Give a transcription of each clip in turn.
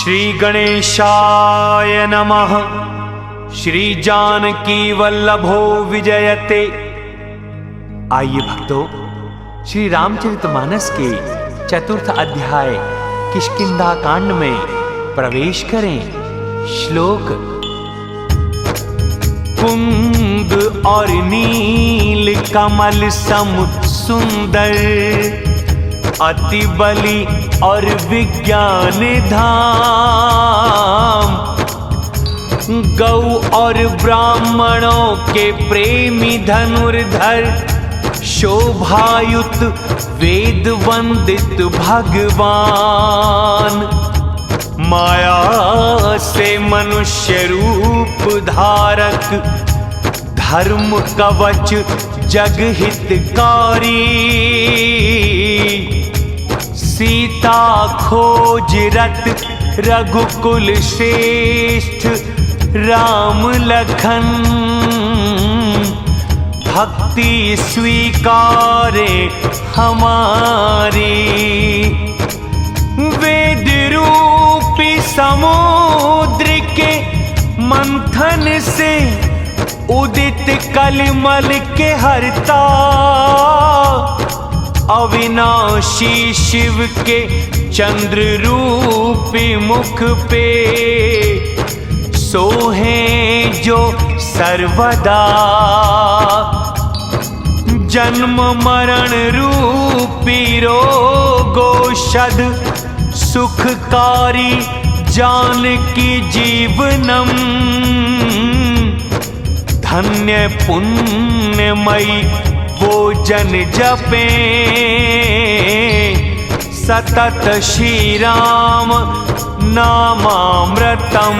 श्री गणेशाय नमः। श्री जानकी वल्लभो विजयते। आइए भक्तों, श्री रामचरितमानस के चतुर्थ अध्याय किष्किंधा कांड में प्रवेश करें। श्लोक। कुंद और नील कमल सम सुंदर, अति बलि और विज्ञान धाम, गौ और ब्राह्मणों के प्रेमी धनुर्धर, शोभायुत वेद वंदित भगवान, माया से मनुष्य रूप धारक, धर्म कवच जग हितकारी, सीता खोज रत रघुकुल श्रेष्ठ, राम लखन भक्ति स्वीकारे हमारी, वेद रूपी समुद्र के मंथन से उदित कलिमल के हरता, अविनाशी शिव के चंद्र रूपी मुख पे सोहे जो सर्वदा, जन्म मरण रूपी रोगोषध, सुखकारी जानकी जीवनम, धन्य पुण्यमयी वो जन जपे, सतत श्री राम नामामृतम।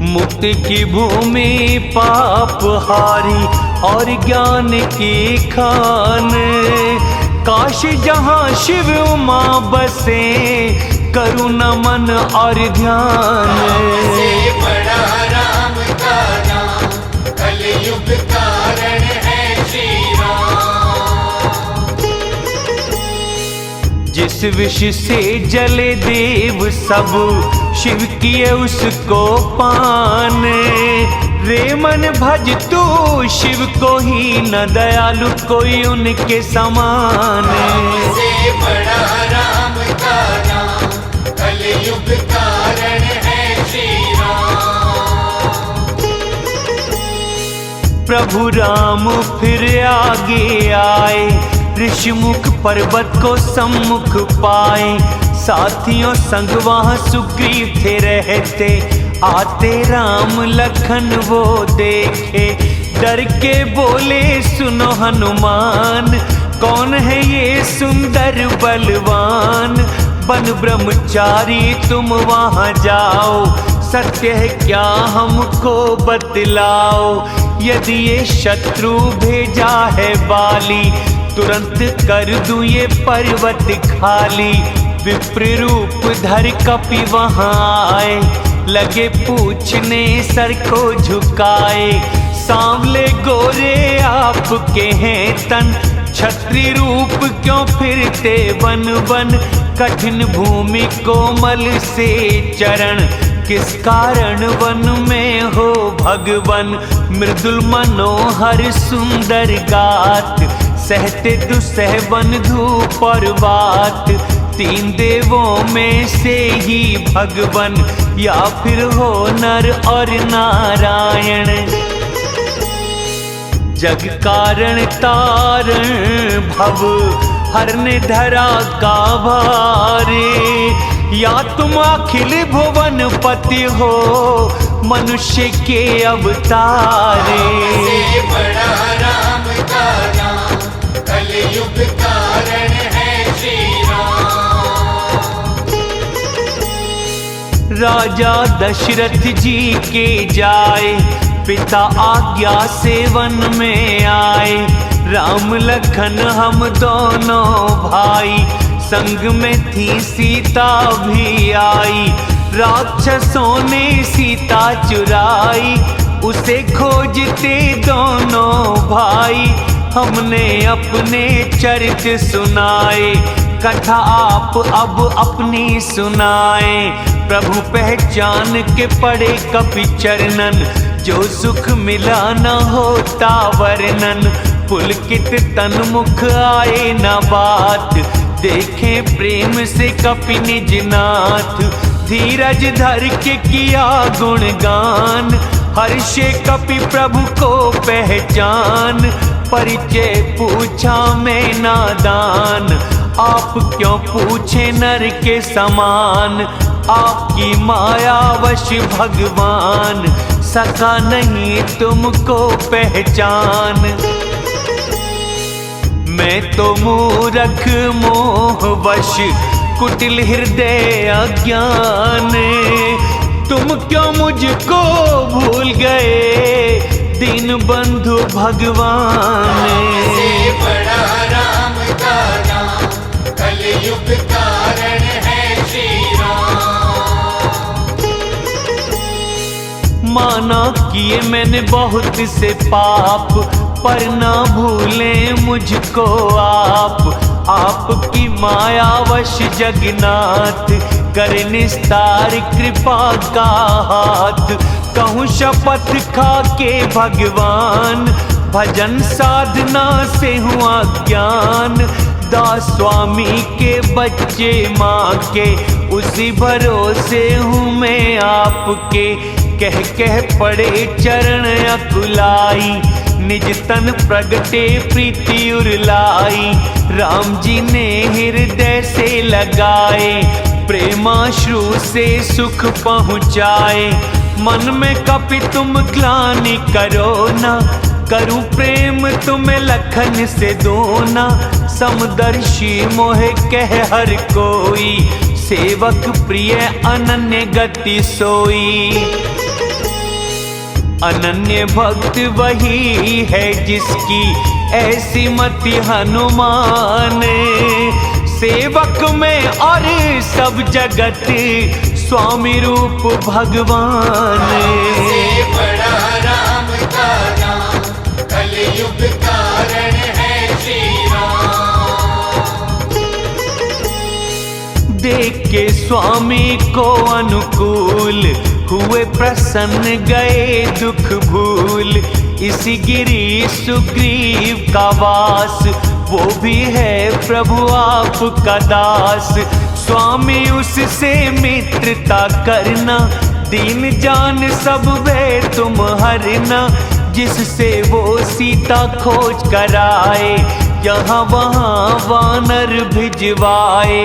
मुक्ति की भूमि पाप हारी और ज्ञान की खान, काशी जहाँ शिव उमा बसे, करुणा मन और ध्यान, से बड़ा राम का नाम, कलयुग कारण है श्री राम। जिस विष से जले देव सब, शिव किए उसको पान, रे मन भज तू शिव को ही, न दयालु कोई उनके समान। से बड़ा राम का नाम, कलयुग कारण है श्री राम। प्रभु राम फिर आगे आए, ऋषिमुख पर्वत को सम्मुख पाए, साथियों संग वहाँ सुग्रीव थे रहते, आते राम लखन वो देखे, डर के बोले सुनो हनुमान, कौन है ये सुंदर बलवान, बन ब्रह्मचारी तुम वहाँ जाओ, सत्य है क्या हमको बतलाओ, यदि ये शत्रु भेजा है बाली, तुरंत कर दूं ये पर्वत खाली। विप्र रूप धर कपि वहाँ आए, लगे पूछने सर को झुकाए, सांवले गोरे आपके हैं तन, क्षत्रिय रूप क्यों फिरते वन वन, कठिन भूमि कोमल से चरण, किस कारण वन में हो भगवन, मृदुल मनोहर सुंदर गात, सहते दुसह वन धूप और बात, तीन देवों में से ही भगवन, या फिर हो नर और नारायण। जग कारण तारण भव हरने धरा का भारे। या तुम अखिल भुवन पति हो मनुष्य के अवतारे। से बड़ा राम का नाम कलयुग कारण है श्री राम। राजा दशरथ जी के जाए पिता आज्ञा से वन में आए। राम लखन हम दोनों भाई संग में थी सीता भी आई। राक्षसों ने सीता चुराई उसे खोजते दोनों भाई। हमने अपने चरित सुनाए कथा आप अब अपनी सुनाए। प्रभु पहचान के पड़े कपि चरणन जो सुख मिला न होता वर्णन। पुलकित तन मुख आए न बात देखें प्रेम से कपि निज नाथ। धीरज धर के किया गुणगान हर्षे कपि प्रभु को पहचान। परिचय पूछा मैं नादान आप क्यों पूछे नर के समान। आपकी माया वश भगवान सका नहीं तुमको पहचान। मैं तो मूरख मोह वश कुटिल हृदय अज्ञान। तुम क्यों मुझको भूल गए दीन बंधु भगवान। से बड़ा राम का नाम कलयुग कारण है श्री राम। माना किए मैंने बहुत से पाप पर ना भूले मुझको आप। आपकी मायावश जगन्नाथ करे निस्तार कृपा का हाथ। कहूँ शपथ खा के भगवान भजन साधना से हुआ ज्ञान। दास स्वामी के बच्चे माँ के उसी भरोसे हूँ मैं आपके। कह पड़े चरण अकुलाई निज तन प्रगटे प्रीति उरलाई। राम जी ने हृदय से लगाए प्रेमाश्रु से सुख पहुँचाए। मन में कपि तुम ग्लानि करो ना करूं प्रेम तुम्हें लखन से दोना। समदर्शी मोहे कह हर कोई सेवक प्रिय अनन्य गति सोई। अनन्य भक्त वही है जिसकी ऐसी मति हनुमान। सेवक में और सब जगत स्वामी रूप भगवान। से बड़ा राम का नाम कलयुग कारण है श्री राम। देख के स्वामी को अनुकूल हुए प्रसन्न गए दुख भूल। इसी गिरी सुग्रीव का वास वो भी है प्रभु आपका दास। स्वामी उससे मित्रता करना दीन जान सब वे तुम हरना। जिससे वो सीता खोज कराए यहाँ वहाँ वानर भिजवाए।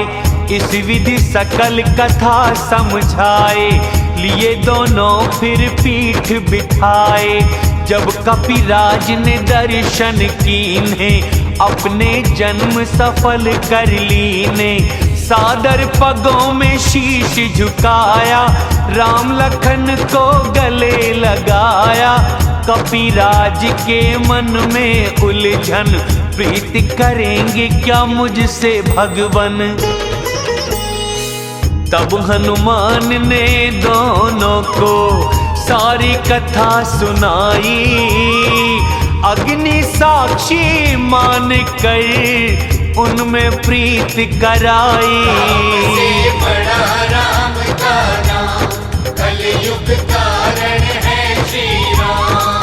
इस विधि सकल कथा समझाए लिए दोनों फिर पीठ बिठाए। जब कपिराज ने दर्शन कीन्हे अपने जन्म सफल कर लीने। सादर पगों में शीश झुकाया राम लखन को गले लगाया। कपिराज के मन में उलझन प्रीति करेंगे क्या मुझसे भगवन। तब हनुमान ने दोनों को सारी कथा सुनाई। अग्नि साक्षी मान कर उनमें प्रीत कराई। से बड़ा राम का नाम कलयुग कारण है श्री राम।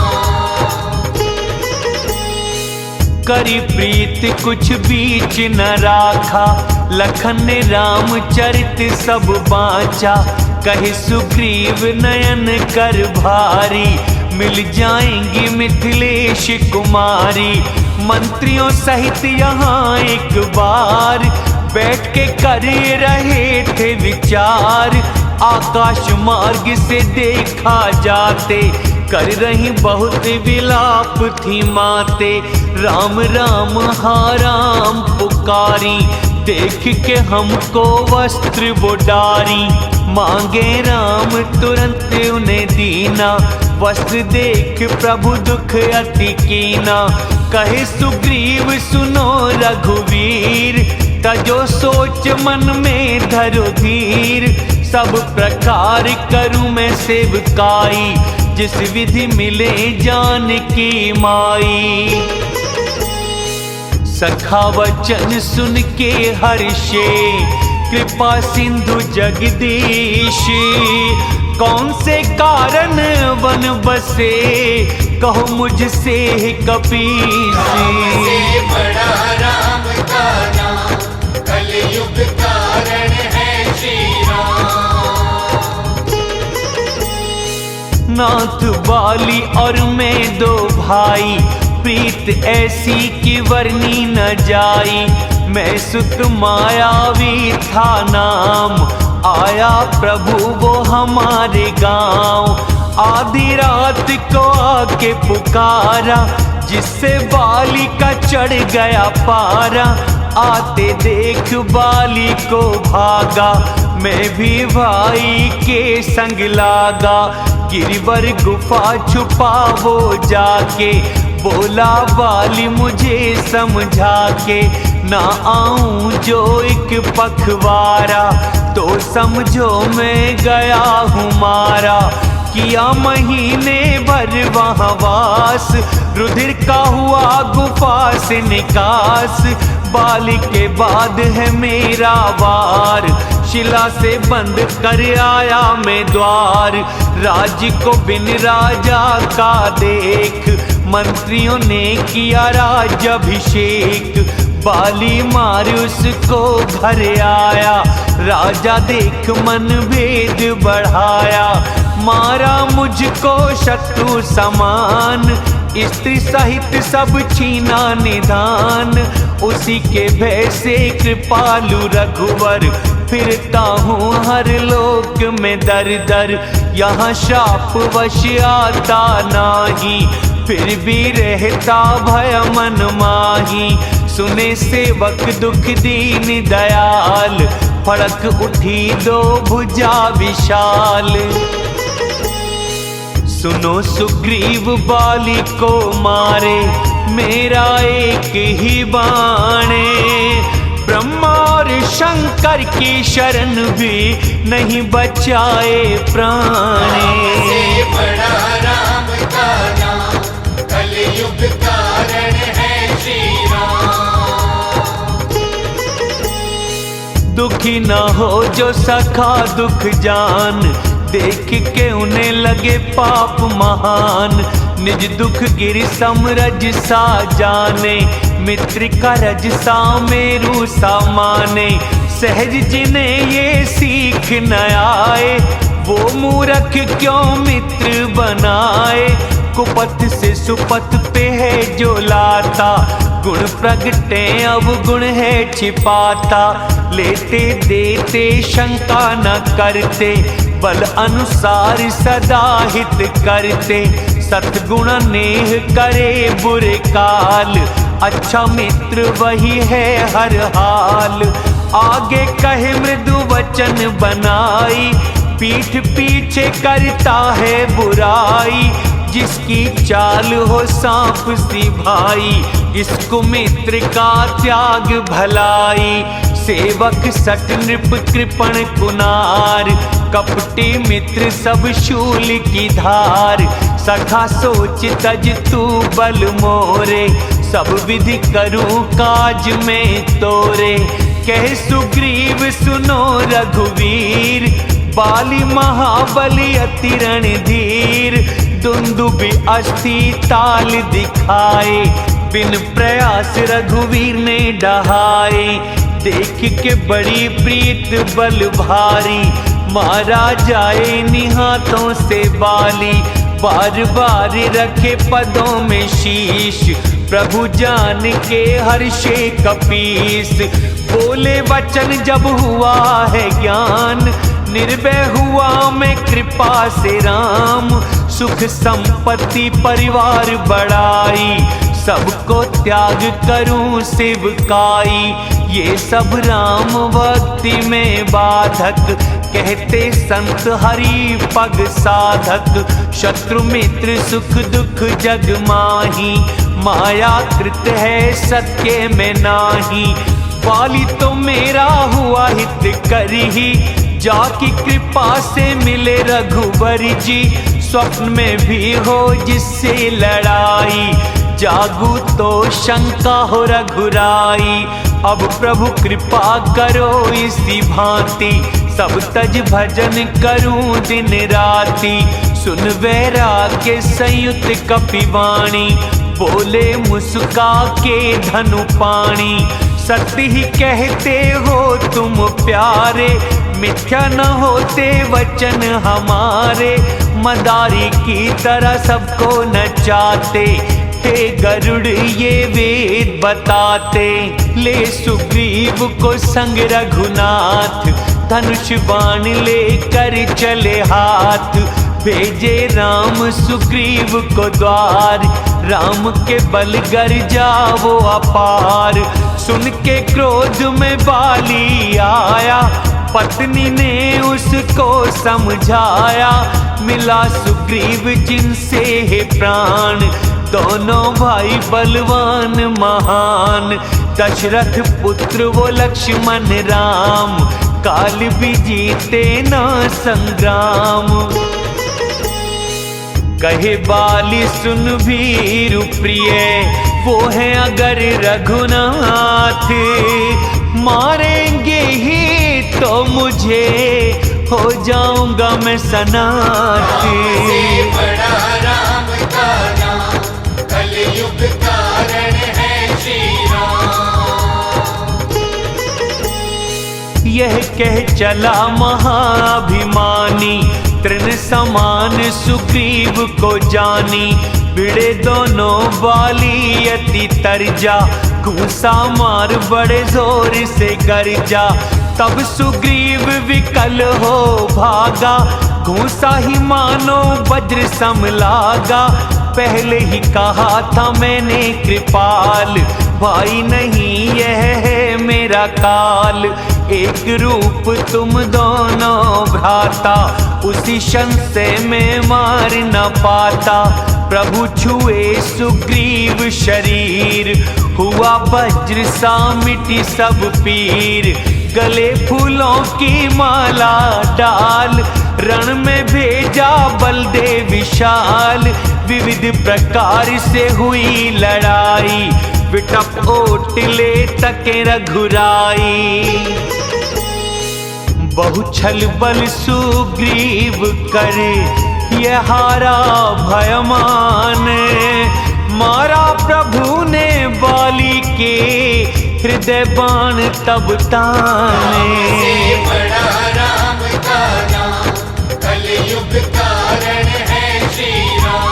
करी प्रीत कुछ बीच न राखा लखन ने रामचरित सब बाँचा। कहे सुग्रीव नयन कर भारी मिल जाएंगी मिथिलेश कुमारी। मंत्रियों सहित यहाँ एक बार बैठ के कर रहे थे विचार। आकाश मार्ग से देखा जाते कर रही बहुत विलाप थी माते। राम राम हा राम पुकारी, देख के हमको वस्त्र वो डारी। मांगे राम तुरंत उन्हें दीना, वस्त्र देख प्रभु दुख अति कीना। कहे सुग्रीव सुनो रघुवीर, तजो सोच मन में धरो धीर। सब प्रकार करूं मैं सेवकाई, जिस विधि मिले जानकी माई। सखा वचन सुन के हर्षे, कृपा सिंधु जगदीश। कौन से कारण वन बसे, कहो मुझसे कपीस। राम से बड़ा राम का नाम, कलयुग कारण है श्री राम। नाथ बाली और मैं दो भाई, प्रीत ऐसी कि वर्णी न जाई। मैं सुत मायावी था नाम, आया प्रभु वो हमारे गांव। आधी रात को आके पुकारा, जिससे बाली का चढ़ गया पारा। आते देख बाली को भागा, मैं भी भाई के संग लागा। गिरिवर गुफा छुपा वो जाके, बोला बाली मुझे समझा के। ना आऊं जो एक पखवारा, तो समझो मैं गया हूँ मारा। किया महीने भर वहाँ वास, रुधिर का हुआ गुफा से निकास। बाली के बाद है मेरा वार, शिला से बंद कर आया मैं द्वार। राज्य को बिन राजा का देख, मंत्रियों ने किया राज्याभिषेक। बाली मार उसको घर आया, राजा देख मन भेद बढ़ाया। मारा मुझको शत्रु समान, स्त्री सहित सब छीना निधान। उसी के भय से कृपालु रघुवर, फिरता हूँ हर लोक में दर दर। यहाँ शाप वश आता नाही, फिर भी रहता भय मन माही। सुने सेवक दुख दीन दयाल, फड़क उठी दो भुजा विशाल। सुनो सुग्रीव बाली को मारे, मेरा एक ही बाणे। ब्रह्मा और शंकर की शरण भी नहीं बचाए प्राणे। राम से बड़ा राम का नाम, कलयुग कारण है श्री राम। दुखी न हो जो सखा दुख जान, देख के उन्हें लगे पाप महान। निज दुख गिर समरज सा जाने, मित्र का रज सा मेरु सा माने। सहज जिन्हें ये सीख न आए, वो मूर्ख क्यों मित्र बनाए। कुपथ से सुपथ पे है जो लाता, गुण प्रगटे अवगुण है छिपाता। लेते देते शंका न करते, बल अनुसार सदा हित करते। सतगुण नेह करे बुरे काल, अच्छा मित्र वही है हर हाल। आगे कहे मृदु वचन बनाई, पीठ पीछे करता है बुराई। जिसकी चाल हो सांप सी भाई, इसको मित्र का त्याग भलाई। सेवक सट नृप कृपण कुनार, कपटी मित्र सब शूल की धार। सखा सोच तज तू बल मोरे, सब विधि करूं काज में तोरे। कह सुग्रीव सुनो रघुवीर, बाली महाबली अति रणधीर। दुंदुबि अस्थि ताल दिखाए, बिन प्रयास रघुवीर ने डहाए। देख के बड़ी प्रीत बल भारी, मारा जाए निहाथों से बाली। बार बार रखे पदों में शीश, प्रभु जान के हर्षे कपीस। बोले वचन जब हुआ है ज्ञान, निर्भय हुआ मैं कृपा से राम। सुख संपत्ति परिवार बढ़ाई, सबको त्याग करूं सेवकाई। ये सब राम भक्ति में बाधक, कहते संत हरि पग साधक। शत्रु मित्र सुख दुख जग माही, माया कृत है सत्य में नाही। वाली तो मेरा हुआ हित करही, जाकी कृपा से मिले रघुबर जी। स्वप्न में भी हो जिससे लड़ाई, जागू तो शंका हो रघुराई। अब प्रभु कृपा करो इसी भांति, सब तज भजन करूं दिन राति। सुन वैराग्य संयुक्त कपिवाणी, बोले मुस्का के धनु पाणी। सत्य ही कहते हो तुम प्यारे, मिथ्या न होते वचन हमारे। मदारी की तरह सबको नचाते, हे गरुड़ ये वेद बताते। ले सुग्रीव को संग रघुनाथ, धनुष बाण लेकर चले हाथ। भेजे राम सुग्रीव को द्वार, राम के बल गर्जा वो अपार। सुन के क्रोध में बाली आया, पत्नी ने उसको समझाया। मिला सुग्रीव जिनसे है प्राण, दोनों भाई बलवान महान। दशरथ पुत्र वो लक्ष्मण राम, काल भी जीते ना संग्राम। कहे बाली सुन वीर प्रिय, वो है अगर रघुनाथ। मारेंगे ही तो मुझे, हो जाऊंगा मैं सनाथ। से बड़ा राम का नाम, कलयुग कारण है श्री राम। यह कह चला महाभिमानी, तृण समान सुग्रीव को जानी। भिड़े दोनों बाली अति तरजा, घूसा मार बड़े जोर से गरजा। तब सुग्रीव विकल हो भागा, घूसा ही मानो वज्र सम लागा। पहले ही कहा था मैंने कृपाल, भाई नहीं यह है मेरा काल। एक रूप तुम दोनों भ्राता, उसी संशय में मार न पाता। प्रभु छुए सुग्रीव शरीर, हुआ वज्र सा मिटी सब पीर। गले फूलों की माला डाल, रण में भेजा बलदेव विशाल। विविध प्रकार से हुई लड़ाई, विटप ओटले तके रघुराई। बहु छल बल सुग्रीव कर, ये हारा भयमान। मारा प्रभु ने बाली के, हृदय बाण तब ताने। से बड़ा राम का नाम, कलयुग कारण है श्री राम।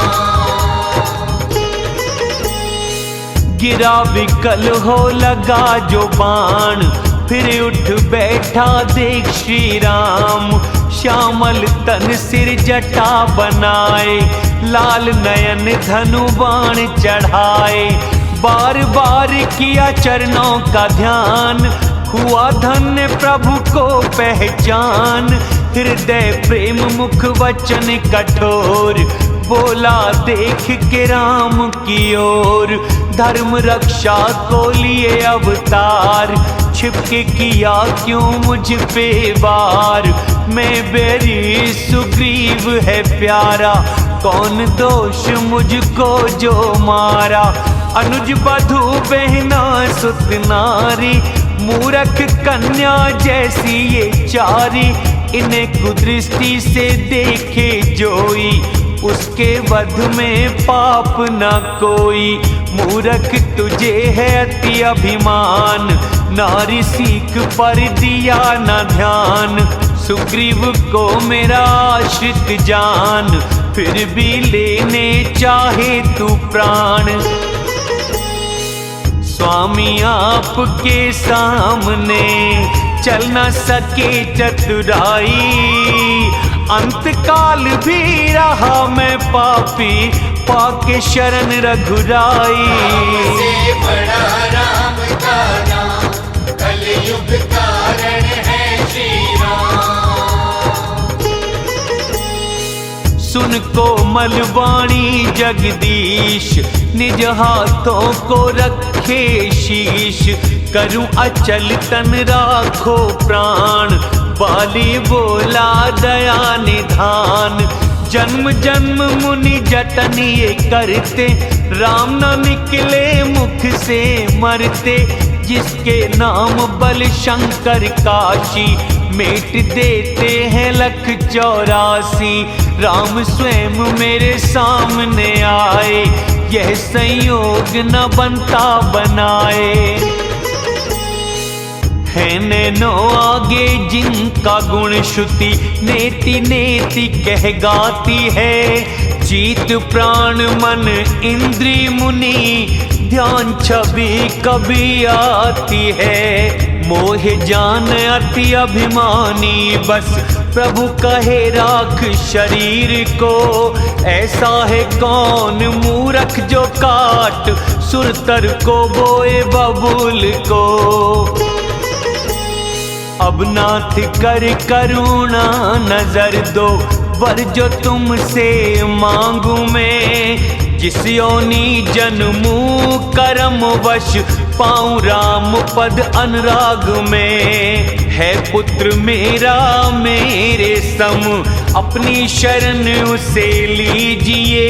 गिरा विकल हो लगा जो बाण, फिर उठ बैठा देख श्री राम। श्यामल तन सिर जटा बनाए, लाल नयन धनु बाण चढ़ाए। बार बार किया चरणों का ध्यान, हुआ धन्य प्रभु को पहचान। हृदय प्रेम मुख वचन कठोर, बोला देख के राम की ओर। धर्म रक्षा को लिए अवतार, छिपके किया क्यों मुझ पे वार। मैं बैरी सुग्रीव है प्यारा, कौन दोष मुझको जो मारा। अनुज बधू बहना सुत नारी, मूरख कन्या जैसी ये चारी। इन्हें कुदृष्टि से देखे जोई, उसके वध में पाप न कोई। मूरख तुझे है अति अभिमान, नारी सीख पर दिया न ध्यान। सुग्रीव को मेरा आश्रित जान, फिर भी लेने चाहे तू प्राण। स्वामी आपके सामने चल न सके चतुराई, अंतकाल भी रहा मैं पापी, पाके शरण रघुराई। से बड़ा राम का नाम, कलयुग कारण है श्री राम। सुन कोमल वाणी जगदीश, निज हाथों को रखे शीश, करूं अचल तन राखो प्राण, बाली बोला दया निधान। जन्म जन्म मुनि जतन ये करते, राम न निकले मुख से मरते। जिसके नाम बल शंकर काशी, मेट देते हैं 1,84,000। राम स्वयं मेरे सामने आए, यह संयोग न बनता बनाए। है नैनो आगे जिनका गुण श्रुति, नेति नेति कह गाती है। जीत प्राण मन इंद्री मुनि, ध्यान छवि कभी आती है। मोह जान अति अभिमानी, बस प्रभु कहे राख शरीर को। ऐसा है कौन मूरख जो काट, सुरतर को बोए बबूल को। अब नाथ कर करुणा नजर दो, वर जो तुमसे मांगू मैं। जिस योनि जन्मू करम वश, पाऊं राम पद अनुराग में। है पुत्र मेरा मेरे सम, अपनी शरण उसे लीजिए।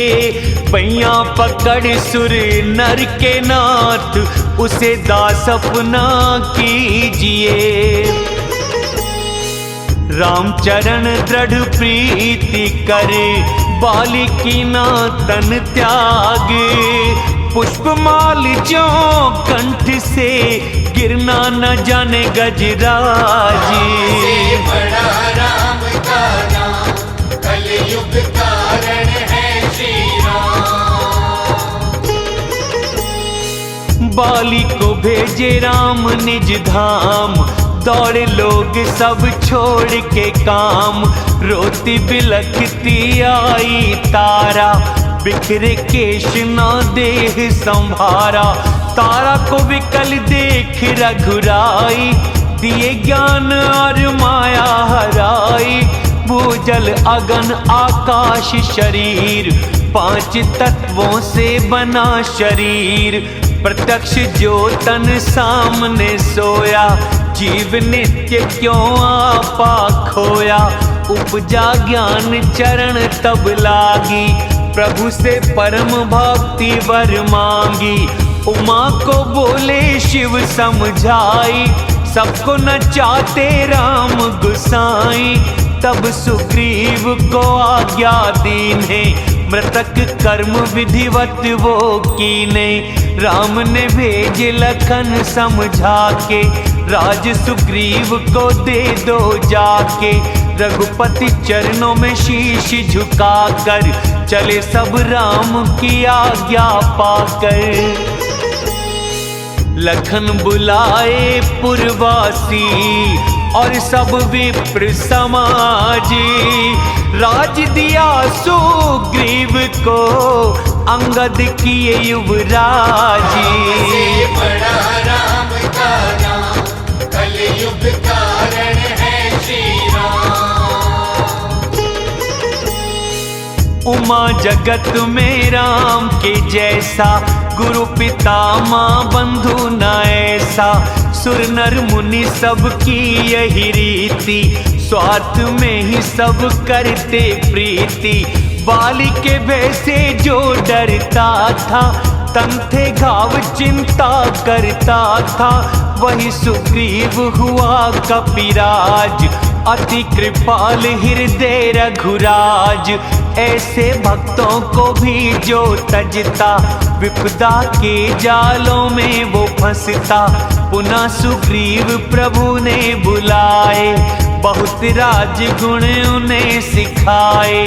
पैया पकड़ सुर नर के नाथ, उसे दास अपना कीजिए। राम चरण दृढ़ प्रीति करे, बालिकी ना तन त्याग। पुष्पमाल जो कंठ से, गिरना न जाने गजराज। से बड़ा राम का नाम, कलयुग कारण है श्री राम। बाली को भेजे राम निज धाम, दौड़े लोग सब छोड़ के काम। रोती बिलखती आई तारा, बिखरे केश न देह संभारा। तारा को विकल देख रघुराई, दिए ज्ञान और माया हराई। भूजल अगन आकाश शरीर, 5 तत्वों से बना शरीर। प्रत्यक्ष जो तन सामने सोया, जीव नित्य क्यों आपा खोया। उपजा ज्ञान चरण तब लागी, प्रभु से परम भक्ति वर मांगी। उमा को बोले शिव समझाई, सबको नचाते राम गुसाई। तब सुग्रीव को आज्ञा दीने, मृतक कर्म विधिवत वो कीने। राम ने भेज लखन समझा के, राज सुग्रीव को दे दो जाके। रघुपति चरणों में शीश झुकाकर, चले सब राम की आज्ञा पाकर। लखन बुलाए पुरवासी, और सब विप्र समाज। राज दिया सुग्रीव को, अंगद किए युवराजी। से बड़ा राम का नाम, कलयुग कारण है श्री राम। उमा जगत में राम के जैसा, गुरु पिता माँ बंधु न ऐसा। सुर नर मुनि सब की यही रीति, स्वार्थ में ही सब करते प्रीति। बाली के भय से जो डरता था, तन थे घाव चिंता करता था। वही सुग्रीव हुआ कपिराज, अति कृपाल हृदय रघुराज। ऐसे भक्तों को भी जो तजता, विपदा के जालों में वो फंसता। पुनः सुग्रीव प्रभु ने बुलाए, बहुत राजगुण उन्हें सिखाए।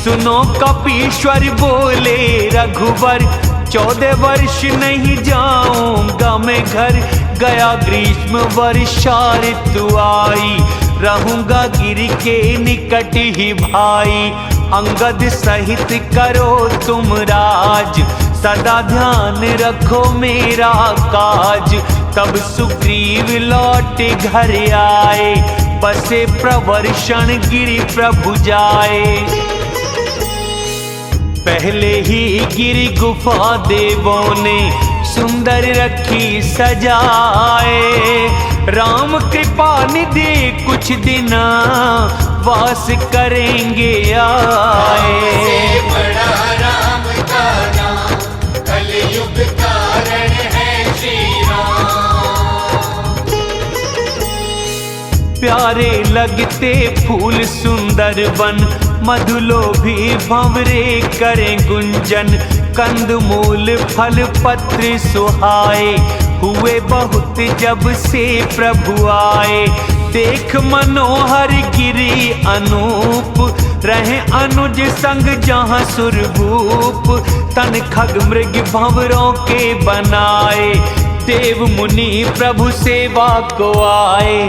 सुनो कपीश्वर बोले रघुवर, 14 वर्ष नहीं जाऊंगा मैं घर। गया ग्रीष्म वर्षा ऋतु आई, रहूंगा गिर के निकट ही भाई। अंगद सहित करो तुम राज, सदा ध्यान रखो मेरा काज। तब सुग्रीव लौट घर आए, बसे प्रवर्षण गिरि प्रभु जाए। पहले ही गिरि गुफा देवों ने सुंदर रखी सजाए। राम कृपा निधि कुछ दिन वास करेंगे आए। से बड़ा राम का नाम, कलयुग कारण है श्री राम। प्यारे लगते फूल सुंदर वन, मधुलोभी भंवरे करें गुंजन। कंद मूल फल पत्र सुहाए, हुए बहुत जब से प्रभु आए। देख मनोहर गिरि अनूप, रहे अनुज संग जहाँ सुरभूप। तन खग मृग भंवरों के बनाए, देव मुनि प्रभु सेवा को आए।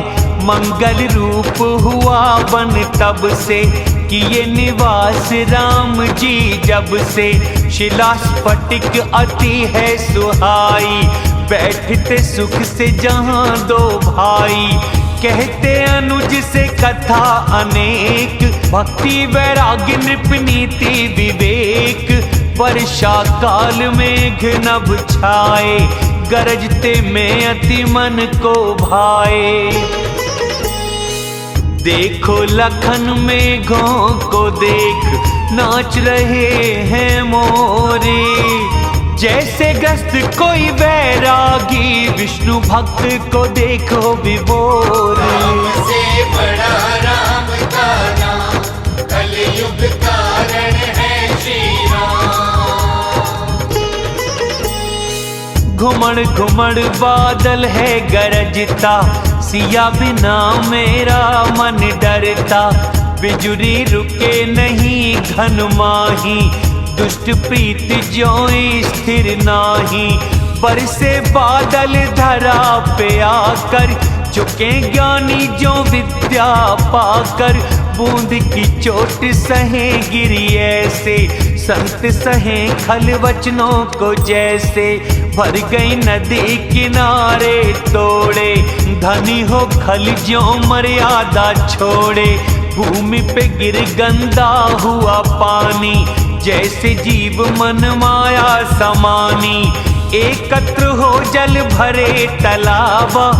मंगल रूप हुआ बन तब से, किए निवास राम जी जब से। शिला स्फटिक अति है सुहाई, बैठते सुख से जहाँ दो भाई। कहते अनुज से कथा अनेक, भक्ति वैराग्य नृप नीति विवेक। वर्षा काल मेघ नभ छाए, गरजते में अति मन को भाए। देखो लखन मेघों को देख, नाच रहे हैं मोरे। जैसे ग्रस्त कोई वैरागी, विष्णु भक्त को देखो विभोर। राम से बड़ा राम का नाम, कलयुग कारण है श्री राम। घुमड़ घुमड़ बादल है गरजता, सिया बिना मेरा मन डरता। बिजुरी रुके नहीं घन माही, दुष्ट प्रीत ज्यों स्थिर नाही। बरसे बादल धरा पे आकर, चुके ज्ञानी जो विद्या पाकर। बूंद की चोट सहे गिरी ऐसे, संत सहे खल वचनों को जैसे। भर गई नदी किनारे तोड़े, धनी हो खल ज्यों मर्यादा छोड़े। भूमि पे गिर गंदा हुआ पानी, जैसे जीव मन माया समानी। एकत्र हो जल भरे तलावा,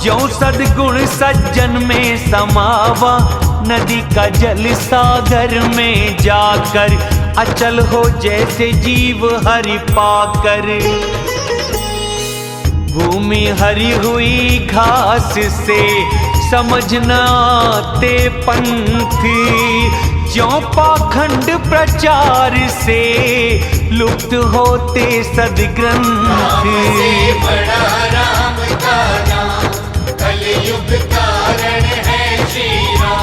ज्यों सद्गुण सज्जन में समावा। नदी का जल सागर में जाकर, अचल हो जैसे जीव हरि पाकर। भूमि हरी हुई घास से, समझना आते पंथ। ज्यों पाखंड प्रचार से, लुप्त होते सदग्रंथ। राम से बड़ा राम का नाम, कलयुग कारण है श्री राम।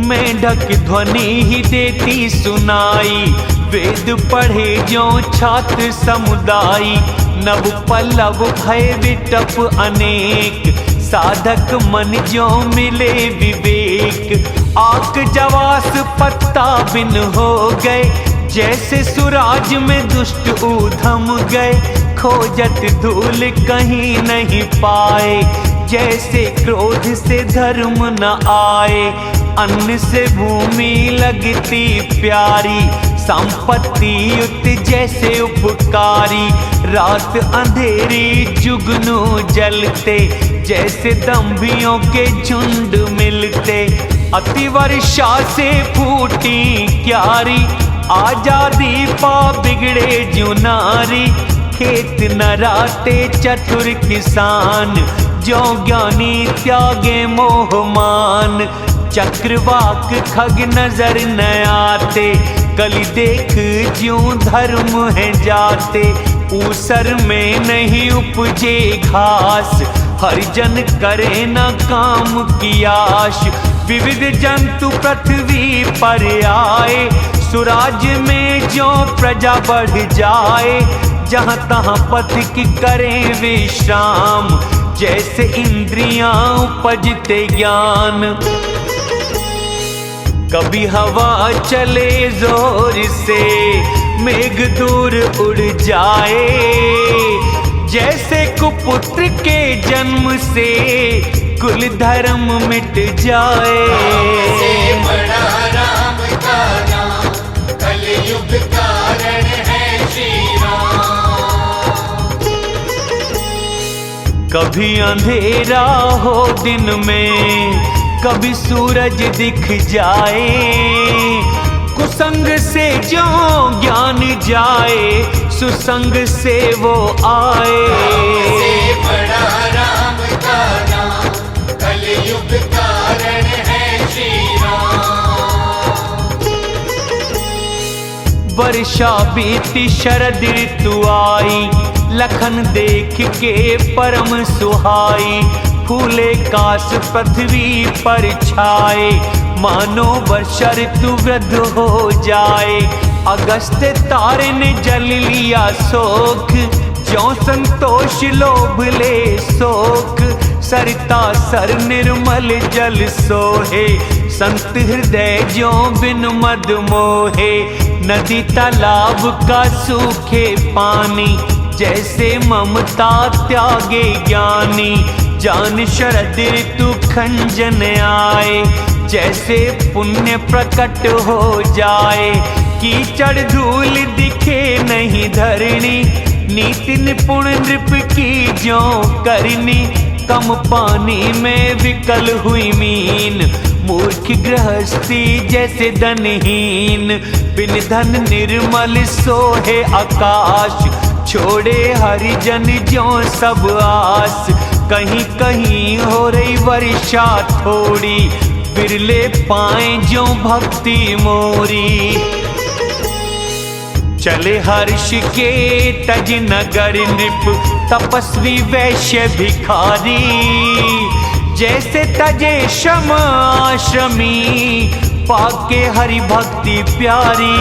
मेढक ध्वनि ही देती सुनाई, वेद पढ़े ज्यों छात्र समुदाय। नव पल्लव भय विटप अनेक, साधक मन ज्यों मिले विवेक। आक जवास पत्ता बिन हो गए, जैसे सुराज में दुष्ट ऊधम गए। खोजत धूल कहीं नहीं पाए, जैसे क्रोध से धर्म न आए। अन्न से भूमि लगती प्यारी, संपत्ति युक्त जैसे उपकारी। रात अंधेरी जुगनू जलते, जैसे दंभियों के झुंड मिलते। अति वर्षा से फूटी क्यारी, आजादी पा बिगड़े जुनारी। खेत न राते चतुर किसान, जो ज्ञानी त्यागे मोहमान। चक्रवाक खग नजर न आते, कली देख ज्यों धर्म है जाते। ऊसर में नहीं उपजे घास, हरिजन करे न काम की आश। विविध जंतु पृथ्वी पर आए, सुराज्य में जो प्रजा बढ़ जाए, जहाँ तहाँ पथिक करें विश्राम, जैसे इंद्रियां उपजते ज्ञान। कभी हवा चले जोर से, मेघ दूर उड़ जाए, जैसे कुपुत्र के जन्म से कुल धर्म मिट जाए। से बड़ा राम का नाम, कलयुग कारण है श्री राम। कभी अंधेरा हो दिन में, कभी सूरज दिख जाए, कुसंग से जो ज्ञान जाए, सुसंग से वो आए। से बड़ा राम का नाम, कलयुग कारण है श्री राम। वर्षा बीती शरद ऋतु आई, लखन देख के परम सुहाई, फूले काश पृथ्वी पर छाए, मानो वर्षा ऋतु वृद्ध हो जाए। अगस्त तारे ने जल लिया सोख, ज्यों संतोष लोभ ले सोख, सरिता सर निर्मल जल सोहे, संत हृदय ज्यों बिन मद मोहे। नदी तालाब का सूखे पानी, जैसे ममता त्यागे ज्ञानी, जान शरद ऋतु खंजन आए, जैसे पुण्य प्रकट हो जाए। कीचड़ धूल दिखे नहीं धरणी, नीति निपुण नृप की ज्यों करनी, कम पानी में विकल हुई मीन, मूर्ख गृहस्थी जैसे धनहीन, बिन धन निर्मल सोहे आकाश, छोड़े हरिजन ज्यों सब आस। कहीं कहीं हो रही वर्षा थोड़ी, बिरले पाए ज्यों भक्ति मोरी। चले हर्ष के तज नगर नृप, तपस्वी वैश्य भिखारी, जैसे तजे शम आश्रमी, पाके हरि भक्ति प्यारी।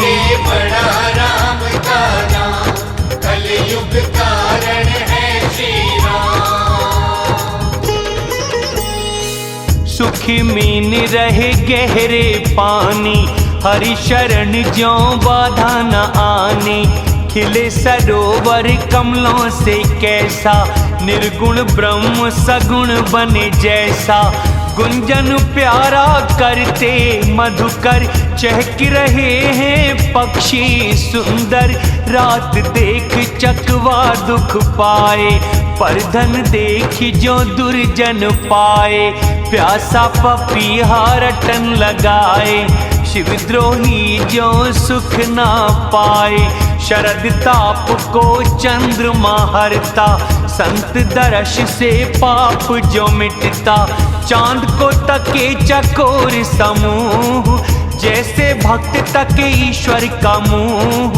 से बड़ा राम का नाम, कलयुग कारण है श्री राम। सुखी मीन रहे गहरे पानी, हरि शरण ज्यों बाधा न आनी, खिले सरोवर कमलों से कैसा, निर्गुण ब्रह्म सगुण बने जैसा। गुंजन प्यारा करते मधुकर, चहक रहे हैं पक्षी सुंदर, रात देख चकवा दुख पाए, पर धन देख जो दुर्जन पाए। प्यासा पपीहा रटन लगाए, शिवद्रोही जो सुख ना पाए। शरद ताप को चंद्रमा हरता, संत दर्श से पाप जो मिटता। चांद को तके चकोर समूह, जैसे भक्त तके ईश्वर का मुंह।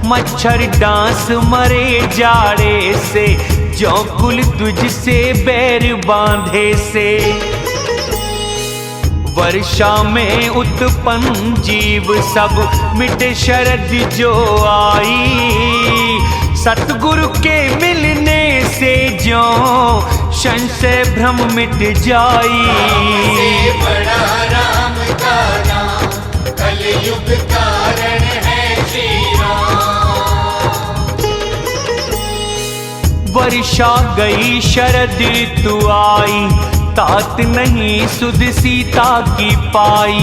मच्छर डांस मरे जाड़े से, जो कुल तुझसे बैर बांधे से। वर्षा में उत्पन्न जीव सब, मिटे शरद जो आई। सतगुरु के मिलने से जो संशय भ्रम मिट जाई। से बड़ा राम का नाम, कलयुग कारण है श्री राम। वर्षा गई शरद ऋतु आई, तात नहीं सुध सीता की पाई।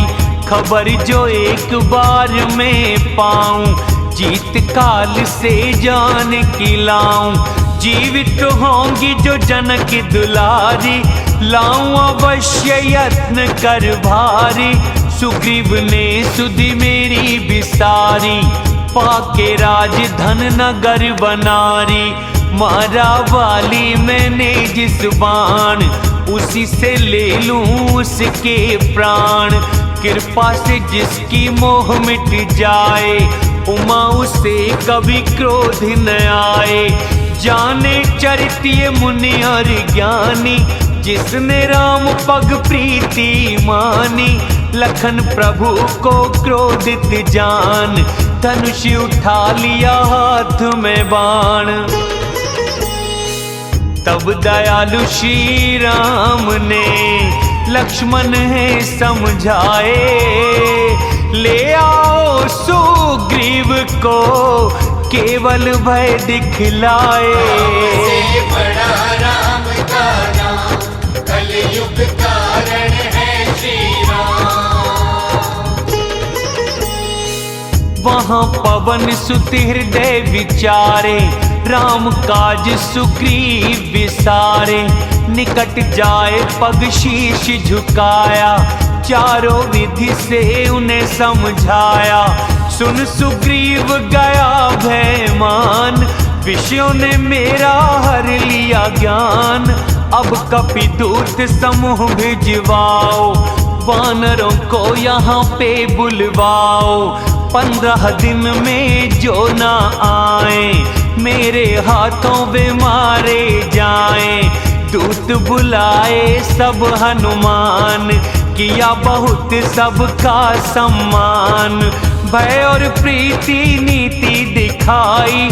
खबर जो एक बार में पाऊं, जीत काल से जान की लाऊं। जीवित होंगी जो जनक दुलारी, लाऊं अवश्य यत्न कर भारी। सुग्रीव ने सुधि मेरी बिसारी, पाके राजधन नगर बनारी। मारा वाली मैंने जिस बाण, उसी से ले लूं उसके प्राण। कृपा से जिसकी मोह मिट जाए, उमा उसे कभी क्रोध न आए। जाने चरित ये मुनि और ज्ञानी, जिसने राम पग प्रीति मानी, लखन प्रभु को क्रोधित जान, धनुष उठा लिया हाथ में बाण। तब दयालु श्री राम ने लक्ष्मण है समझाए, ले आओ सुग्रीव को केवल भय दिखलाए। से बड़ा राम का नाम, कलयुग कारण है श्री राम। वहाँ पवन सुत हृदय विचारे, राम काज सुग्रीव विसारे। निकट जाए पग शीश झुकाया, चारों विधि से उन्हें समझाया। सुन सुग्रीव गया भयमान, विषयों ने मेरा हर लिया ज्ञान। अब कपिदूत समूह भिजवाओ, वानरों को यहाँ पे बुलवाओ। 15 दिन में जो ना आए, मेरे हाथों वे मारे जाएं। दूत बुलाए सब हनुमान, किया बहुत सबका सम्मान। भय और प्रीति नीति दिखाई,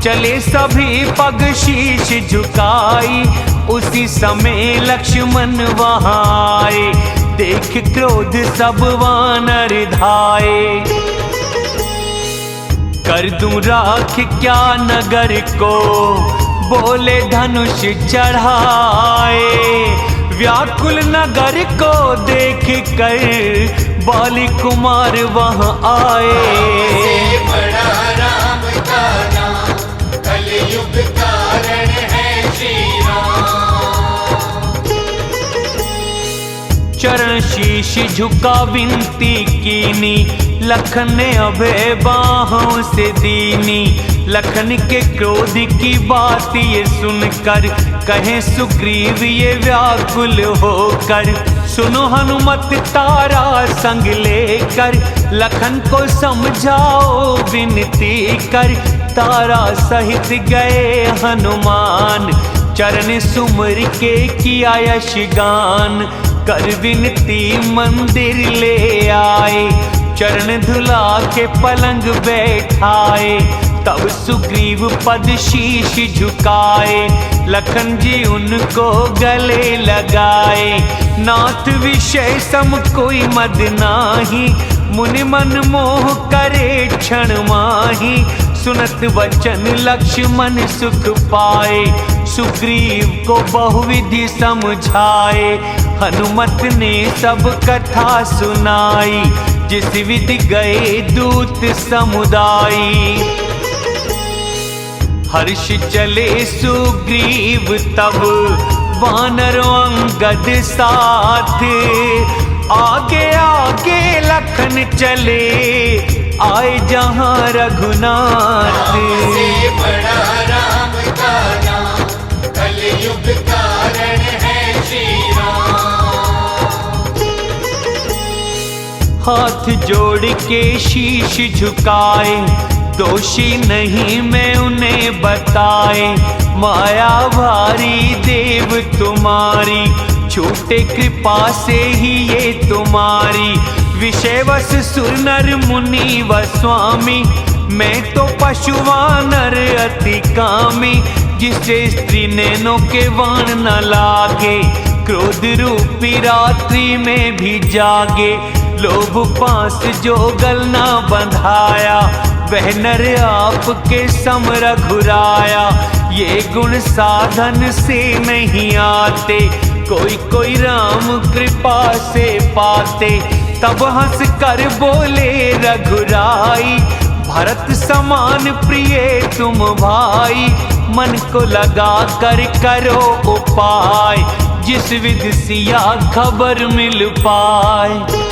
चले सभी पग शीश झुकाई। उसी समय लक्ष्मण वहाँ आए, देख क्रोध सब वानर धाये। कर दूं राख क्या नगर को, बोले धनुष चढ़ाए। व्याकुल नगर को देख कर बाली कुमार वहाँ आए। से बड़ा राम का नाम, कलयुग कारण है श्री राम। चरण शीश झुका विनती कीनी, लखन ने अभय बाहों से दीनी। लखन के क्रोध की बात ये सुनकर, कहे सुग्रीव ये व्याकुल होकर। सुनो हनुमत तारा संग लेकर, लखन को समझाओ विनती कर। तारा सहित गए हनुमान, चरण सुमर के किया यश गान। कर विनती मंदिर ले आए, चरण धुला के पलंग बैठाए। तब सुग्रीव पद शीश झुकाए, लखन जी उनको गले लगाए। नाथ विषय सम कोई मद नाही, मुनि मन मोह करे क्षण माही। सुनत वचन लक्ष्मण सुख पाए, सुग्रीव को बहुविधि समझाए। हनुमत ने सब कथा सुनाई, जिस विधि गए दूत समुदाई। हर्ष चले सुग्रीव तब, वानरों अंगद साथ। आगे आगे लखन चले, आए जहाँ रघुनाथ। से बड़ा राम का नाम, कलयुग कारण है श्री राम। हाथ जोड़ के शीश झुकाए, दोषी नहीं मैं उन्हें बताए। माया भारी देव तुम्हारी, छूटे कृपा से ही ये तुम्हारी। विषय वश सुर नर मुनि व स्वामी, मैं तो पशु वानर अति कामी। जिसे स्त्री नैनों के वाण न लागे, क्रोध रूपी रात्रि में भी जागे। लोभ पास जो गल ना बंधाया, वह नर आपके सम रघुराया। ये गुण साधन से नहीं आते, कोई कोई राम कृपा से पाते। तब हंस कर बोले रघुराई, भरत समान प्रिय तुम भाई। मन को लगा कर करो उपाय, जिस विधि सिया खबर मिल पाए।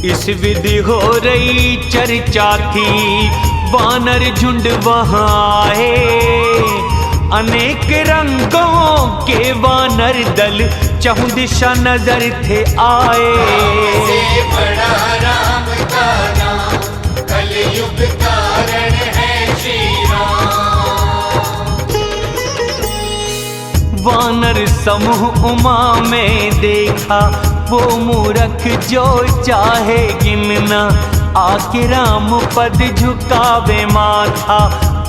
इस विधि हो रही चर्चा थी, वानर झुंड वहाँ आए। अनेक रंगों के वानर दल, चहुं दिशा नजर थे आए। से बड़ा राम का नाम, कलयुग कारण है श्री राम। वानर समूह उमा में देखा, वो मूरख जो चाहे गिनना, आके राम पद झुकावे माथा,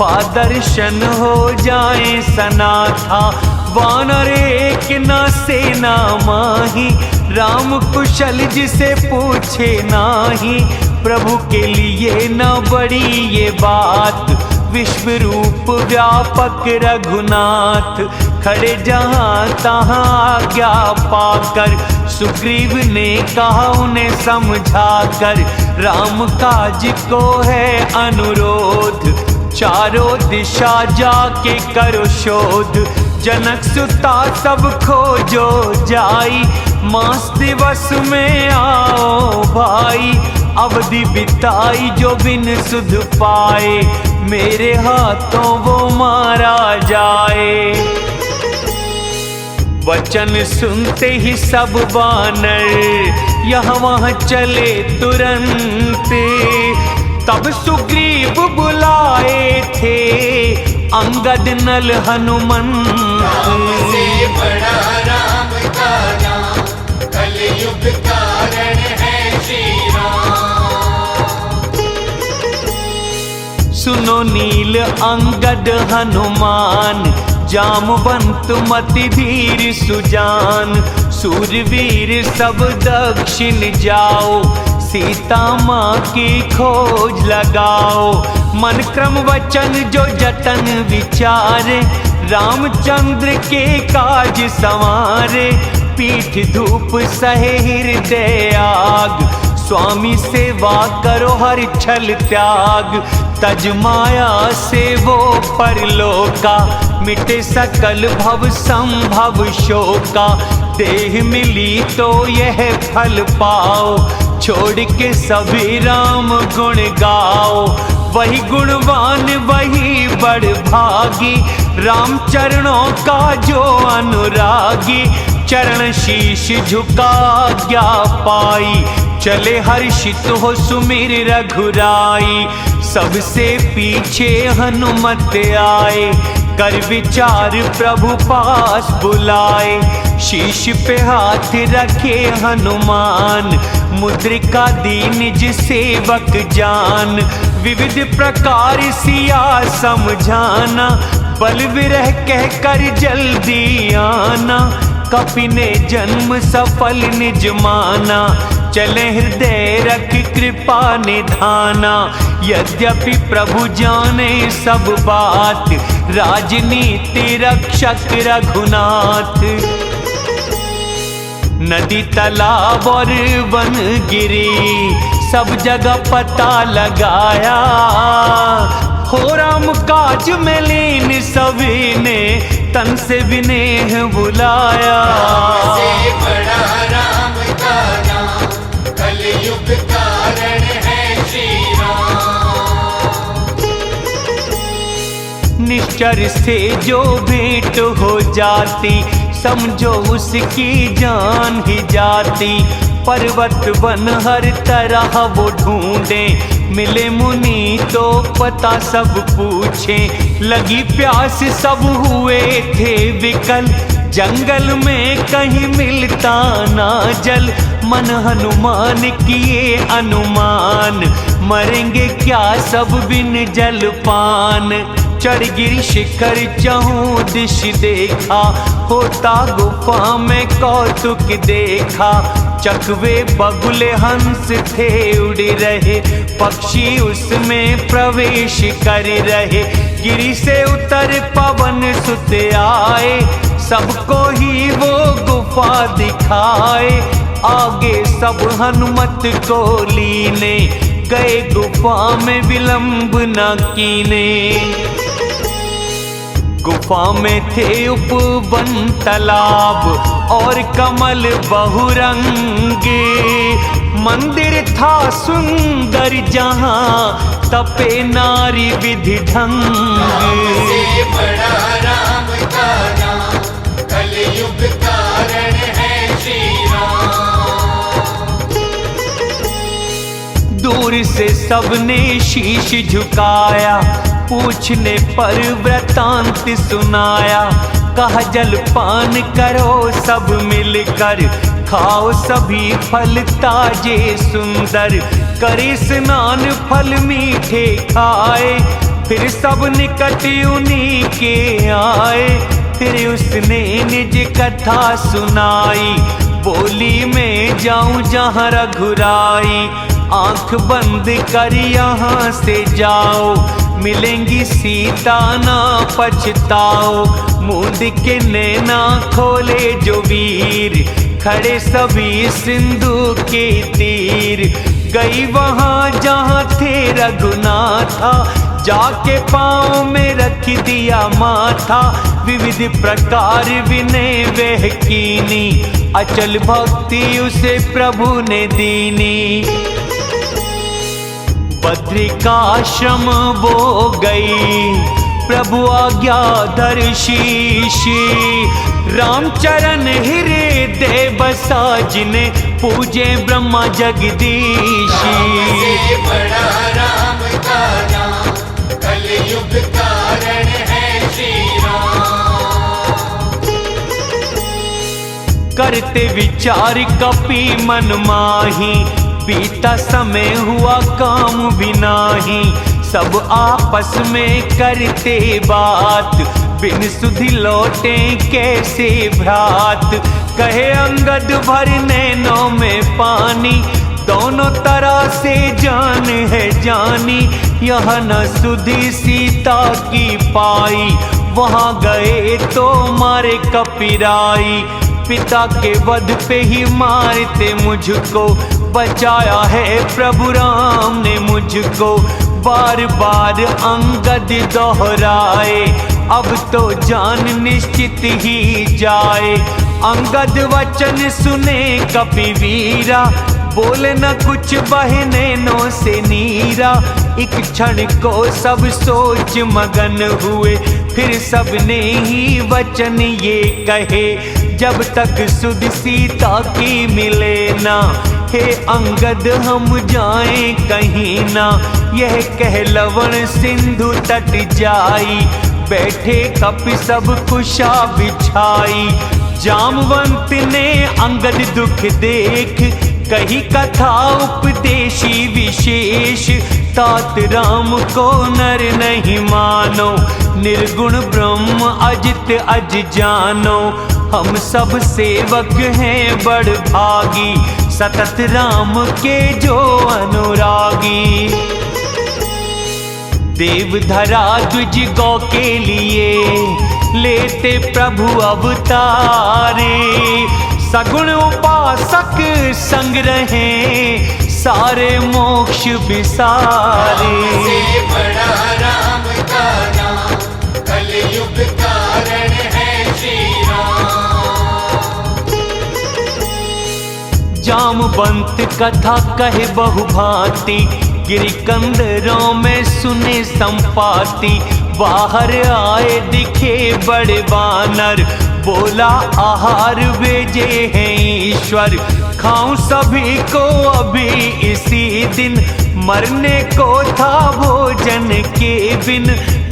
पादर्शन हो जाए सनाथा। वानर एक न सेना माही, राम कुशल जिसे पूछे नाही, प्रभु के लिए न बड़ी ये बात, विश्व रूप व्यापक रघुनाथ। खड़े जहाँ तहाँ आज्ञा पाकर, सुग्रीव ने कहा उन्हें समझाकर, राम काज को है अनुरोध, चारों दिशा जाके करो शोध। जनक सुता सब खोजो जाई, मास दिवस में आओ भाई, अवधि बिताई जो बिन सुध पाए, मेरे हाथों वो मारा जाए। वचन सुनते ही सब वानर यहाँ वहाँ चले तुरंत, तब सुग्रीव बुलाए थे अंगद नल हनुमंत। राम से बड़ा राम का नाम, कलयुग कारण है श्री राम। सुनो नील अंगद हनुमान, जामवंत मति धीर सुजान, सूरवीर सब दक्षिण जाओ, सीता माँ की खोज लगाओ। मन क्रम वचन जो जतन विचारे, रामचंद्र के काज संवारे। पीठ धूप सहे हृदय आग, स्वामी सेवा करो हर छल त्याग। तज माया से वो परलोका, मिटे सकल भव संभव शोका। देह मिली तो यह फल पाओ, छोड़ के सभी राम गुण गाओ। वही गुणवान वही बड़ भागी, राम चरणों का जो अनुरागी। चरण शीश झुका आज्ञा पाई, चले हर्षित हो सुमिर रघुराई। सबसे पीछे हनुमत आए, कर विचार प्रभु पास बुलाए। शीश पे हाथ रखे हनुमान, मुद्रिका दी निज सेवक जान। विविध प्रकार सिया समझाना, बल विरह कह कर जल्दी आना। कपि ने जन्म सफल निज माना, चले हृदय रख कृपा निधाना। यद्यपि प्रभु जाने सब बात, राजनीति रक्षक रघुनाथ। नदी तालाब और वन गिरी, सब जगह पता लगाया। हो राम काज में लीन सभी ने, तन से विनेह बुलाया। राम से बड़ा राम का नाम, कलयुग कारण है श्री राम। निश्चर से जो भेंट हो जाती, समझो उसकी जान ही जाती। पर्वत वन हर तरह वो ढूंढे, मिले मुनि तो पता सब पूछे। लगी प्यास सब हुए थे विकल, जंगल में कहीं मिलता ना जल। मन हनुमान किए अनुमान, मरेंगे क्या सब बिन जल पान। चढ़ गिर शिखर चहु दिश देखा, होता गुफा में कौतुक देखा। चकवे बगुले हंस थे उड़ रहे, पक्षी उसमें प्रवेश कर रहे। गिरी से उतर पवन सुत आए, सबको ही वो गुफा दिखाए। आगे सब हनुमत को लीने, गए गुफा में विलंब न कीने। गुफा में थे उपवन तालाब और कमल बहुरंगे। मंदिर था सुंदर जहाँ तपे नारी विधि ढंग। राम से बड़ा राम का नाम, कलयुग कारण है श्री राम। दूर से सबने शीश झुकाया, पूछने पर वृतांत सुनाया। कहा जलपान करो सब मिलकर, खाओ सभी फल ताजे सुंदर, करे स्नान फल मीठे खाए, फिर सब निकट उन्हीं के आए। फिर उसने निज कथा सुनाई, बोली मैं जाऊं जहाँ रघुराई, आंख बंद कर यहाँ से जाओ, मिलेंगी सीता ना पछताओ। मूंद के नैना खोले जो वीर, खड़े सभी सिंधु के तीर, गई वहां जहां थे रघुनाथा, जाके पाँव में रख दिया माथा। विविध प्रकार विनय वह कीनी, अचल भक्ति उसे प्रभु ने दीनी। बद्रिकाश्रम वो गई, प्रभु आज्ञाधर शीश, रामचरण हृदय बसा, जिन्हें पूजे ब्रह्मा जगदीश। राम से बड़ा राम का नाम, कलयुग कारण है श्री राम। करते विचार कपि मन माही, बीता समय हुआ काम भी नाही, सब आपस में करते बात, बिन सुधि लौटे कैसे भ्रात। कहे अंगद भर नैनों में पानी, दोनों तरह से जान है जानी, यह न सुधि सीता की पाई, वहां गए तो मारे कपिराई। पिता के वध पे ही मारते मुझको, बचाया है प्रभु राम ने मुझको। बार बार अंगद दोहराए, अब तो जान निश्चित ही जाए। अंगद वचन सुने कपि वीरा, बोले न कुछ बहे नैनों से नीरा। एक क्षण को सब सोच मगन हुए, फिर सबने ही वचन ये कहे, जब तक सुध सीता की मिले ना, हे अंगद हम जाएं कहीं ना। यह कह लवण सिंधु तट जाई, बैठे कपि सब कुशा बिछाई। जामवंत ने अंगद दुख देख, कही कथा उपदेशी विशेष। तात राम को नर नहीं मानो, निर्गुण ब्रह्म अजित अज जानो। हम सब सेवक हैं बड़ भागी, सतत राम के जो अनुरागी। देवधरा द्विज गौ के लिए, लेते प्रभु अवतारे। सगुण उपासक संग रहे, सारे मोक्ष विसारे। राम से बड़ा राम का नाम, कलयुग कारण है श्री राम। जामवंत कथा कहे बहुभांति, गिरिकंदरों में सुने संपाति। बाहर आए दिखे बड़े वानर, बोला आहार भेजे हैं ईश्वर। खाऊं सभी को अभी इसी दिन, मरने को था भोजन के बिन।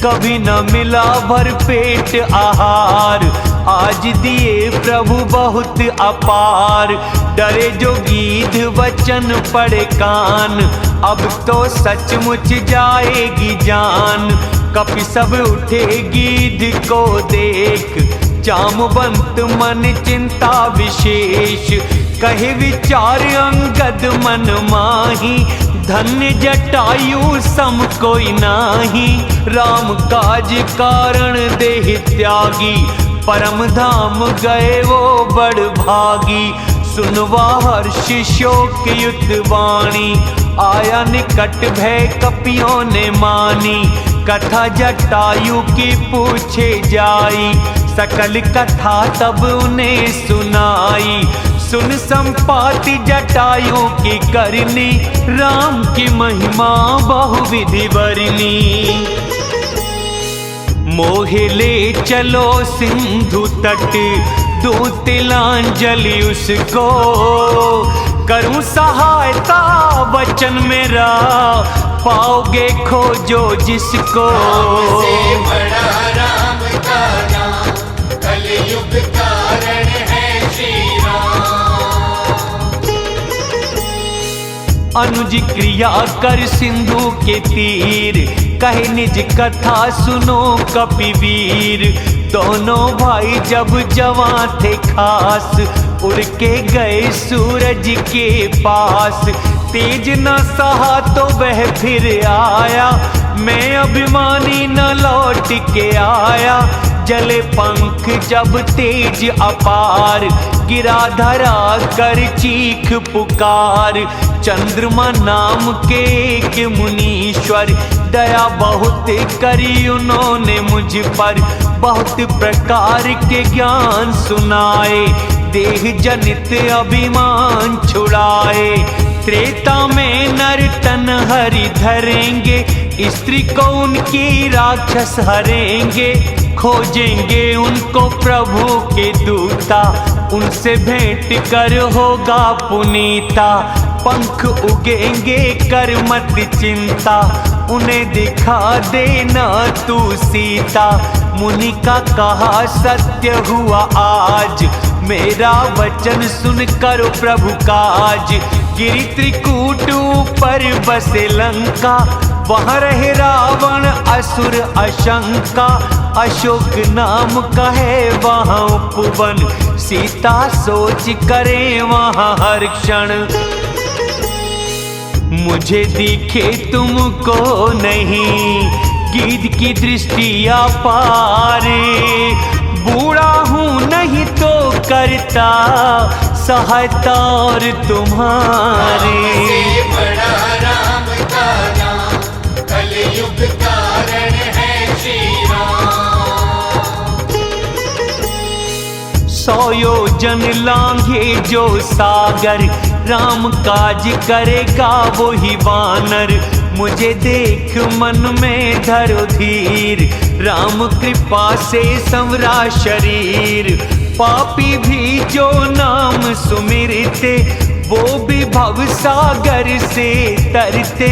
कभी न मिला भर पेट आहार, आज दिए प्रभु बहुत अपार। डरे जो गीध वचन पड़े कान, अब तो सचमुच जाएगी जान। कपि सब उठे गीध को देख, जामवंत मन चिंता विशेष। कहे विचार अंगद मन माही, धन्य जटायु सम कोई नाही। राम काज कारण देह त्यागी, परम धाम गए वो बड़ भागी। सुनवा हर्ष शोक युत वाणी, आया निकट भय कपियों ने मानी। कथा जटायु की पूछे जाई, सकल कथा तब उन्हें सुनाई। सुन संपाति जटायु की करनी, राम की महिमा बहुविधि वर्णी। मोहे ले चलो सिंधु तट, दूं तिलांजलि उसको। करूं सहायता वचन मेरा, पाओगे खोजो जिसको। राम से बड़ा राम का नाम, कलयुग कारण है श्री राम। अनुज क्रिया कर सिंधु के तीर, कहे निज कथा सुनो कपिवीर। दोनों भाई जब जवां थे खास, उड़ के गए सूरज के पास। तेज न सहा तो वह फिर आया, मैं अभिमानी न लौट के आया। जले पंख जब तेज अपार, गिरा धरा कर चीख पुकार। चंद्रमा नाम के एक मुनीश्वर, दया बहुत करी उन्होंने मुझ पर। बहुत प्रकार के ज्ञान सुनाए, देह जनित अभिमान छुड़ाए। त्रेता में नर तन हरि धरेंगे, स्त्री को उनकी राक्षस हरेंगे। खोजेंगे उनको प्रभु के दूता, उनसे भेंट कर होगा पुनीता। पंख उगेंगे कर मत चिंता, उन्हें दिखा देना तू सीता। मुनि का कहा सत्य हुआ आज, मेरा वचन सुन करो प्रभु काज। गिरि त्रिकूट ऊपर बसे लंका, वहाँ रहे रावण असुर अशंका। अशोक नाम का है वहाँ उपवन, सीता सोच करे वहाँ हर क्षण। मुझे दिखे तुमको नहीं, गीध की दृष्टि अपारे। बूढ़ा हूँ नहीं तो करता सहायता और तुम्हारे। से बड़ा राम का नाम, कलयुग कारण है श्री राम। 100 योजन लांघे जो सागर, राम काज करेगा वो ही वानर। मुझे देख मन में धरो धीर, राम कृपा से संवरा शरीर। पापी भी जो नाम सुमिरते, वो भी भव सागर से तरते।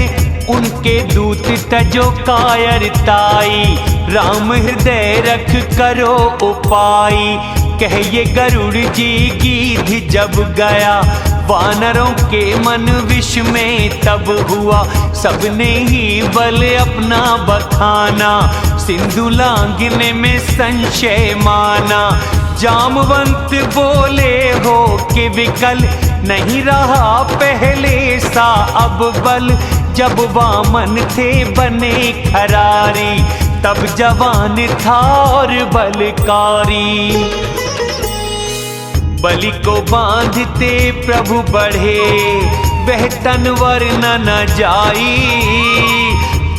उनके दूत तजो कायरताई, राम हृदय रख करो उपाय। कहिए गरुड़ जी गीध जब गया, वानरों के मन विष में तब हुआ। सबने ही बल अपना बखाना, सिंधु लांघने में संशय माना। जामवंत बोले हो कि विकल, नहीं रहा पहले सा अब बल। जब वामन थे बने खरारी, तब जवान था और बलकारी। बलि को बांधते प्रभु बढ़े, वह तनवर न जाई।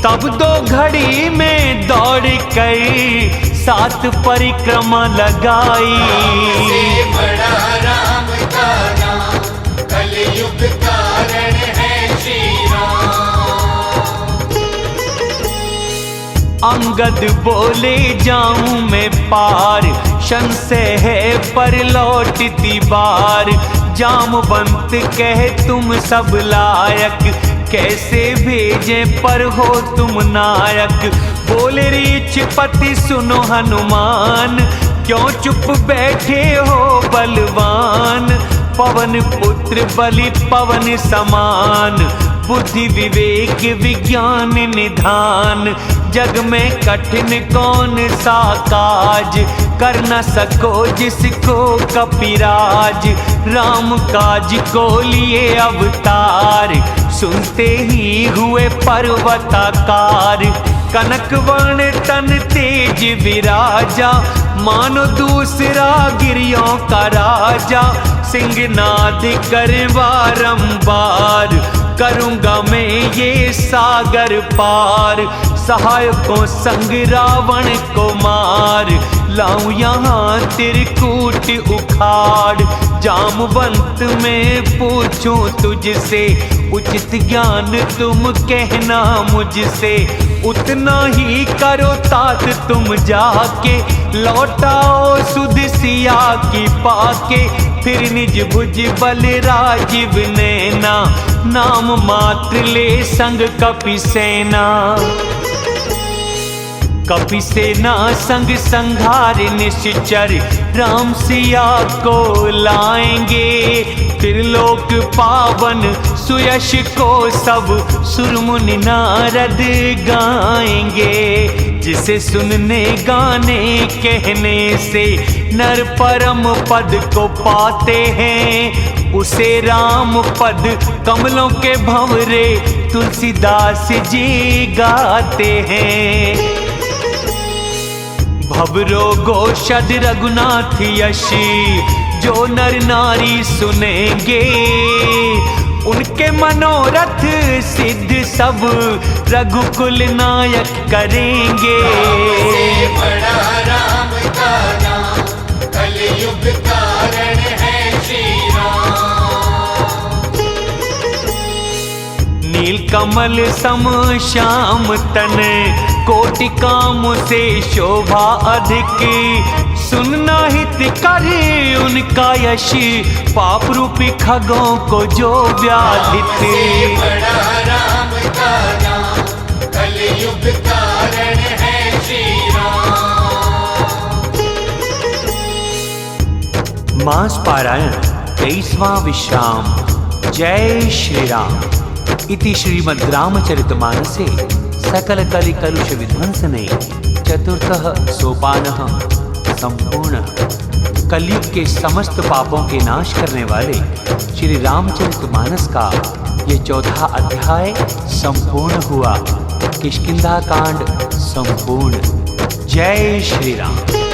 तब 2 घड़ी में दौड़ कर 7 परिक्रमा लगाई। से बड़ा राम का नाम, कलयुग कारण है श्री राम। अंगद बोले जाऊं मैं पार, संशय है पर लौटती बार। जामवंत कहे तुम सब लायक, कैसे भेजे पर हो तुम नायक। बोले रीछपति सुनो हनुमान, क्यों चुप बैठे हो बलवान। पवन पुत्र बलि पवन समान, बुद्धि विवेक विज्ञान निधान। जग में कठिन कौन सा काज, कर न सको जिसको कपिराज। राम काज को लिए अवतार, सुनते ही हुए पर्वताकार। कनक वर्ण तन तेज विराजा, मानो दूसरा गिरियों का राजा। सिंहनाद कर बारंबार, करूंगा मैं ये सागर पार। सहायकों संग रावण को मार, लाऊं यहाँ त्रिकूट उखाड़। जामवंत में पूछूं तुझसे, उचित ज्ञान तुम कहना मुझसे। उतना ही करो तात तुम जाके, लौटाओ सुध सिया की पाके। फिर निज भुज बल राजीव नैना, नाम मात्र ले संग कपि सेना। कपि सेना संग संघार निश्चर राम सिया को लाएंगे। त्रिलोक पावन सुयश को सब सुरमुनि नारद गाएंगे। जिसे सुनने गाने कहने से नर परम पद को पाते हैं, उसे राम पद कमलों के भंवरे तुलसीदास जी गाते हैं। भवरो गोषद रघुनाथ यशी जो नर नारी सुनेंगे, उनके मनोरथ सिद्ध सब रघुकुल नायक करेंगे। से बड़ा राम का नाम, कलयुग कारण है श्री राम। नील कमल सम श्याम तन, कोटि काम से शोभा अधिक। सुनना हित करे उनका यश, पाप रूपी खगों को जो व्याधित। से बड़ा राम का नाम, कलयुग कारण है श्री राम। मास पारायण 23वां विश्राम। जय श्री राम। इति श्रीमद् रामचरितमानसे सकल कलि कलुष विध्वंसने चतुर्थः सोपानः संपूर्ण। कलयुग के समस्त पापों के नाश करने वाले श्री रामचरितमानस का ये 4था अध्याय संपूर्ण हुआ। किष्किंधा कांड संपूर्ण। जय श्री राम।